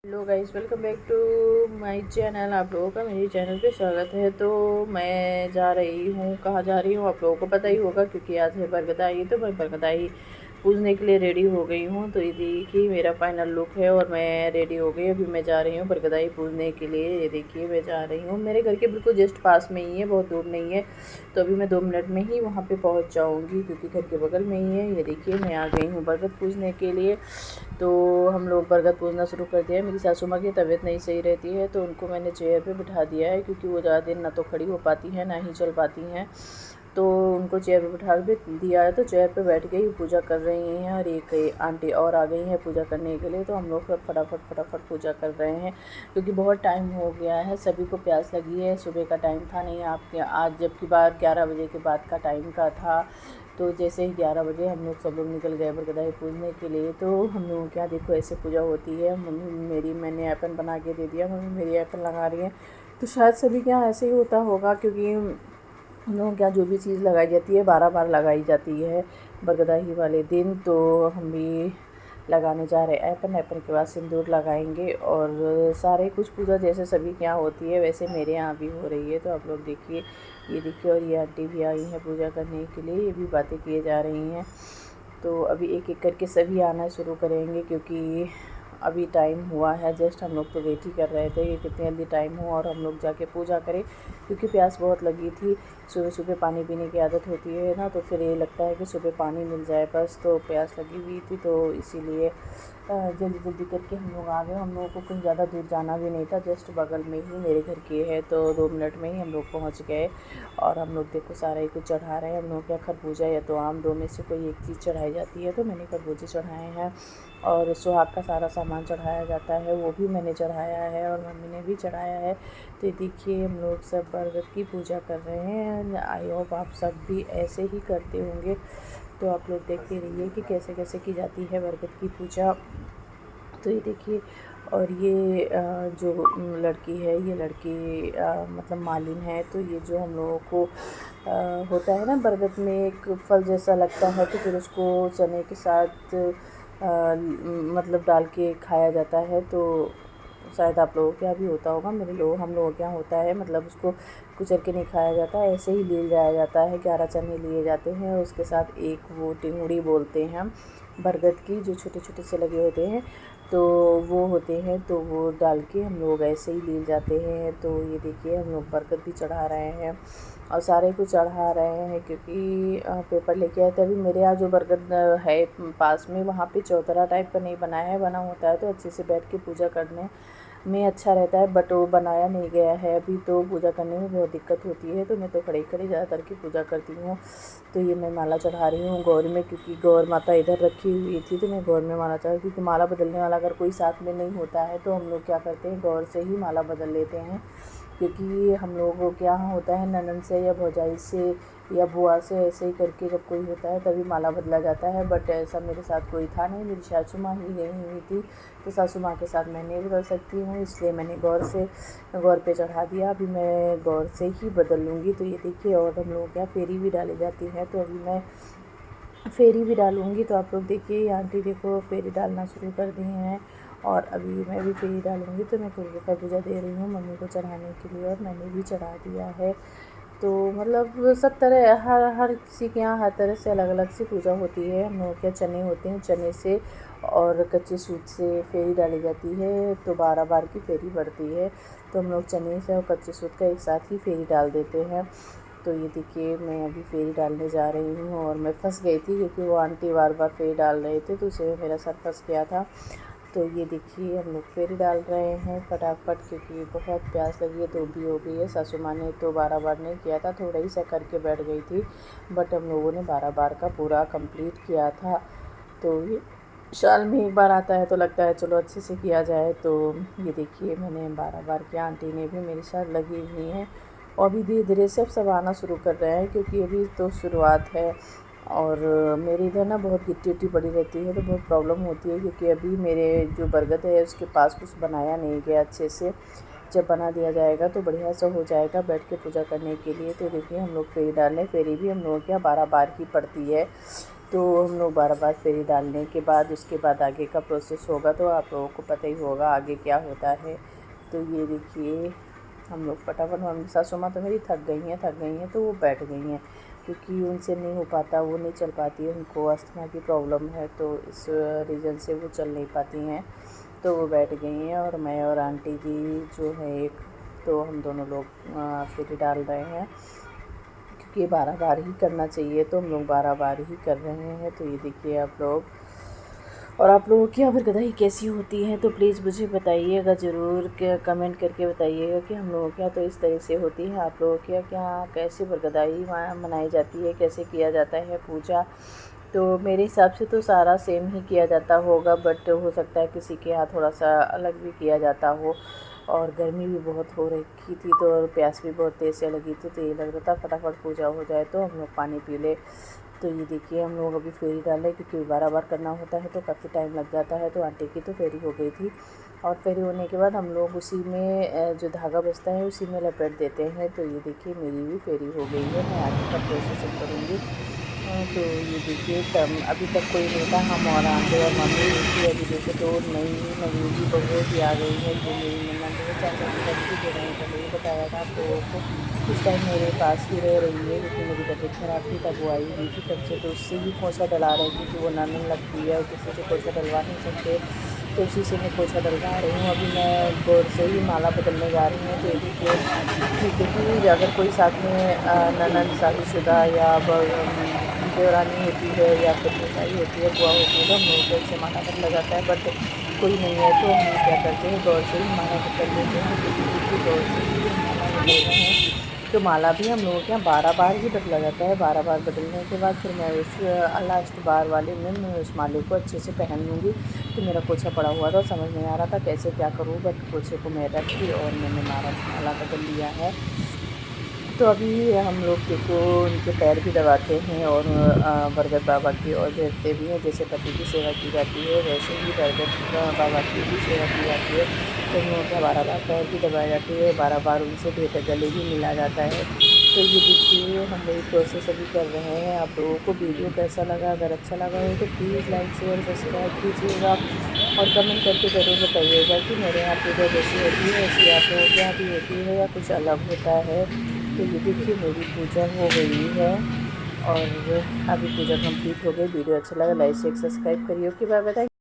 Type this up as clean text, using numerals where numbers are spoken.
Hello guys, welcome back to my channel. आप लोगों का मेरे चैनल पे स्वागत है। तो मैं जा रही हूँ, कहाँ जा रही हूँ आप लोगों को पता ही होगा, क्योंकि आज है बरगदाई। तो मैं बरगदाई पूजने के लिए रेडी हो गई हूँ। तो ये देखिए मेरा फाइनल लुक है और मैं रेडी हो गई। अभी मैं जा रही हूँ बरगदाई पूजने के लिए। ये देखिए मैं जा रही हूँ, मेरे घर के बिल्कुल जस्ट पास में ही है, बहुत दूर नहीं है। तो अभी मैं 2 मिनट में ही वहाँ पे पहुँच जाऊँगी, क्योंकि घर के बगल में ही है। ये देखिए मैं आ गई हूँ बरगद पूजने के लिए। तो हम लोग बरगद पूजना शुरू कर दिया है। मेरी सासू माँ की तबीयत नहीं सही रहती है, तो उनको मैंने चेयर पे बिठा दिया है, क्योंकि वो ज़्यादा दिन ना तो खड़ी हो पाती हैं ना ही चल पाती हैं। तो उनको चेयर पे बिठा भी दिया है। तो चेयर पे बैठ के ही पूजा कर रही हैं। और एक आंटी और आ गई हैं पूजा करने के लिए। तो हम लोग फटाफट फटाफट पूजा कर रहे हैं, क्योंकि बहुत टाइम हो गया है, सभी को प्यास लगी है। सुबह का टाइम था नहीं आपके, आज जबकि बार 11 बजे के बाद का टाइम का था। तो जैसे ही 11 बजे हम लोग सब लोग निकल गए बरगदाई पूजने के लिए। तो हम लोगों के यहाँ देखो ऐसे पूजा होती है। मम्मी मेरी, मैंने ऐपन बना के दे दिया, मम्मी मेरी ऐपन लगा रही है। तो शायद सभी के यहाँ ऐसे ही होता होगा, क्योंकि हम लोगों के यहाँ जो भी चीज़ लगाई जाती है 12 बार लगाई जाती है बरगदाई वाले दिन। तो हम भी लगाने जा रहे हैं ऐपन। ऐपन के बाद सिंदूर लगाएंगे और सारे कुछ पूजा जैसे सभी के यहाँ होती है वैसे मेरे यहाँ भी हो रही है। तो आप लोग देखिए, ये देखिए। और ये आंटी भी आई हैं पूजा करने के लिए, ये भी बातें किए जा रही हैं। तो अभी एक एक करके सभी आना शुरू करेंगे, क्योंकि अभी टाइम हुआ है जस्ट। हम लोग तो वेट ही कर रहे थे कि कितनी जल्दी टाइम हो और हम लोग जाके पूजा करें, क्योंकि प्यास बहुत लगी थी। सुबह सुबह पानी पीने की आदत होती है ना, तो फिर ये लगता है कि सुबह पानी मिल जाए बस। तो प्यास लगी हुई थी, तो इसीलिए जल्दी जल्दी करके हम लोग आ गए। हम लोगों को कहीं ज़्यादा दूर जाना भी नहीं था, जस्ट बगल में ही मेरे घर के है। तो 2 मिनट में ही हम लोग पहुँच गए। और हम लोग देखो सारा ही कुछ चढ़ा रहे हैं। हम लोग क्या खरबूजा या तो आम, दो में से कोई एक चीज़ चढ़ाई जाती है। तो मैंने खरबूजे चढ़ाए हैं और सुहाग का सारा सामान चढ़ाया जाता है, वो भी मैंने चढ़ाया है और मम्मी ने भी चढ़ाया है। तो ये देखिए हम लोग सब बरगद की पूजा कर रहे हैं। आई होप आप सब भी ऐसे ही करते होंगे। तो आप लोग देखते रहिए कि कैसे कैसे की जाती है बरगद की पूजा। तो ये देखिए। और ये जो लड़की है, ये लड़की मतलब मालिन है। तो ये जो हम लोगों को होता है ना, बरगद में एक फल जैसा लगता है, तो फिर उसको चने के साथ मतलब डाल के खाया जाता है। तो शायद आप लोगों के यहाँ भी होता होगा, हम लोगों के यहाँ होता है। मतलब उसको कुचल के नहीं खाया जाता, ऐसे ही ले जाया जाता है। 11 चने लिए जाते हैं और उसके साथ एक वो टिंगड़ी बोलते हैं हम, बरगद की, जो छोटे छोटे से लगे होते हैं, तो वो होते हैं। तो वो डाल के हम लोग ऐसे ही ले जाते हैं। तो ये देखिए हम लोग बरगद भी चढ़ा रहे हैं और सारे को चढ़ा रहे हैं, क्योंकि पेपर लेके आए थे। अभी मेरे यहाँ जो बरगद है पास में, वहाँ पे चौतरा टाइप का नहीं बनाया है, बना होता है तो अच्छे से बैठ के पूजा करने में अच्छा रहता है। बट वो बनाया नहीं गया है अभी, तो पूजा करने में बहुत दिक्कत होती है। तो मैं तो खड़े खड़े ज़्यादातर की पूजा करती हूँ। तो ये मैं माला चढ़ा रही हूँ गौर में, क्योंकि गौर माता इधर रखी हुई थी, तो मैं गौर में माला चढ़ा, क्योंकि माला बदलने वाला अगर कोई साथ में नहीं होता है तो हम लोग क्या करते हैं, गौर से ही माला बदल लेते हैं। क्योंकि हम लोगों के यहाँ होता है ननद से या भौजाई से या बुआ से, ऐसे ही करके जब कोई होता है तभी माला बदला जाता है। बट ऐसा मेरे साथ कोई था नहीं, मेरी सासू माँ ही गई हुई थी। तो सासू माँ के साथ मैं नहीं बदल सकती हूँ, इसलिए मैंने गौर पे चढ़ा दिया। अभी मैं गौर से ही बदल लूँगी। तो ये देखिए। और हम लोगों के यहाँ फेरी भी डाली जाती है, तो अभी मैं फेरी भी डालूँगी। तो आप लोग देखिए, ये आंटी देखो फेरी डालना शुरू कर दी हैं और अभी मैं भी फेरी डालूँगी। तो मैं खरबूजा दे रही हूँ मम्मी को चढ़ाने के लिए, और मैंने भी चढ़ा दिया है। तो मतलब सब तरह, हर हर किसी के यहाँ हर तरह से अलग अलग सी पूजा होती है। हम लोग के चने होते हैं, चने से और कच्चे सूत से फेरी डाली जाती है। तो 12 बार की फेरी पड़ती है। तो हम लोग चने से और कच्चे सूत का एक साथ ही फेरी डाल देते हैं। तो ये देखिए मैं अभी फेरी डालने जा रही हूँ और मैं फंस गई थी, क्योंकि वो आंटी बार बार फेरी डाल रहे थे, तो उसे मेरा सर फंस गया था। तो ये देखिए हम लोग फेरी डाल रहे हैं फटाफट, क्योंकि बहुत प्यास लगी है, तो भी हो गई है। सासू माँ ने तो 12 बार नहीं किया था, थोड़ा ही सा करके बैठ गई थी, बट हम लोगों ने 12 बार का पूरा कंप्लीट किया था। तो ये साल में एक बार आता है, तो लगता है चलो अच्छे से किया जाए। तो ये देखिए मैंने 12 बार किया, आंटी ने भी मेरे साथ लगी हुई हैं। और अभी धीरे धीरे सब आना शुरू कर रहे हैं, क्योंकि अभी तो शुरुआत है। और मेरे इधर ना बहुत गिट्टी उट्टी पड़ी रहती है, तो बहुत प्रॉब्लम होती है, क्योंकि अभी मेरे जो बरगद है उसके पास कुछ बनाया नहीं गया अच्छे से। जब बना दिया जाएगा तो बढ़िया सा हो जाएगा बैठ के पूजा करने के लिए। तो देखिए हम लोग फेरी डाल रहे हैं। फेरी भी हम लोगों के यहाँ 12 बार की पड़ती है। तो हम लोग 12 बार फेरी डालने के बाद उसके बाद आगे का प्रोसेस होगा, तो आप लोगों को पता ही होगा आगे क्या होता है। तो ये देखिए हम लोग फटाफट, हम सासू माँ तो मेरी थक गई हैं तो वो बैठ गई हैं, क्योंकि उनसे नहीं हो पाता, वो नहीं चल पाती है, उनको अस्थमा की प्रॉब्लम है, तो इस रीज़न से वो चल नहीं पाती हैं, तो वो बैठ गई हैं। और मैं और आंटी जी जो है एक, तो हम दोनों लोग फेरी डाल रहे हैं, क्योंकि 12 बार ही करना चाहिए, तो हम लोग 12 बार ही कर रहे हैं। तो ये देखिए आप लोग, और आप लोगों की बरगदाई कैसी होती है तो प्लीज़ मुझे बताइएगा ज़रूर, क्या कमेंट करके बताइएगा कि हम लोगों के यहाँ तो इस तरह से होती है, आप लोगों के यहाँ क्या कैसे बरगदाई मनाई जाती है, कैसे किया जाता है पूजा। तो मेरे हिसाब से तो सारा सेम ही किया जाता होगा, बट हो सकता है किसी के यहाँ थोड़ा सा अलग भी किया जाता हो। और गर्मी भी बहुत हो रखी थी, तो और प्यास भी बहुत तेज़ से लगी थी, तो ये लग रहा था फटाफट पूजा हो जाए तो हम लोग पानी पी ले। तो ये देखिए हम लोग अभी फेरी डालें, क्योंकि 12 बार करना होता है तो काफ़ी टाइम लग जाता है। तो आंटी की तो फेरी हो गई थी, और फेरी होने के बाद हम लोग उसी में जो धागा बचता है उसी में लपेट देते हैं। तो ये देखिए मेरी भी फेरी हो गई है, मैं आगे का प्रोसेस करूँगी। तो ये देखिए तब अभी तक कोई नहीं था, हम और आंटी और मम्मी थी। अभी देखिए तो नई नवेली बहू भी आ गई है, जो मेरी ननद है, चाचा की लड़की, जो मैंने पहले ही बताया था आप लोगों को। कुछ टाइम मेरे पास ही रह रही है, क्योंकि मेरी तबीयत खराब थी, तब वो आई हुई थी तब से, तो उससे भी पोछा डला रही थी, क्योंकि वो ननद लगती है और किसी से पोछा डलवा नहीं सकते, तो उसी से मैं पोछा डलवा रही हूँ। अभी मैं गोर से ही माला बदलने जा रही हूँ। तो ये देखिए क्योंकि अगर कोई साथ में ननद शादीशुदा या देवरानी होती है या फिर मिठाई होती है, बुआ होती है, तो हम लोगों को इससे माला बदला जाता है, बट कोई नहीं है तो हम क्या करते हैं गौर से ही माला बदल लेते हैं। क्योंकि गौर से ही माला बदल रहे हैं, तो माला भी हम लोगों के यहाँ 12 बार ही बदला जाता है। 12 बार बदलने के बाद फिर मैं उस लास्ट बार वाले में मैं उस माले को अच्छे से पहन लूँगी। तो मेरा पोछा पड़ा हुआ था, समझ नहीं आ रहा था कैसे क्या करूँ, बट पोछे को मैं रखी और मैंने माला बदल लिया है। तो अभी हम लोग देखो उनके पैर भी दबाते हैं, और बरगद बाबा की और भेजते भी हैं, जैसे पति की सेवा की जाती है वैसे ही बरगद बाबा की भी सेवा की जाती है। तो हम लोग के 12 बार पैर भी दबाए जाते हैं, 12 बार उनसे भेंट गले भी मिला जाता है। तो ये देखिए हम वही प्रोसेस अभी कर रहे हैं। आप लोगों को वीडियो कैसा लगा, अगर अच्छा लगा हो तो प्लीज़ लाइक शेयर सब्सक्राइब कीजिएगा, और कमेंट करके ज़रूर बताइएगा कि मेरे यहाँ पूजा जैसी होती है वैसी आप लोगों के यहाँ भी होती है या कुछ अलग होता है। तो ये देखिए मेरी पूजा हो गई है, और अभी पूजा कंप्लीट हो गई। वीडियो अच्छा लगा लाइक शेयर सब्सक्राइब करिए। Okay bye bye.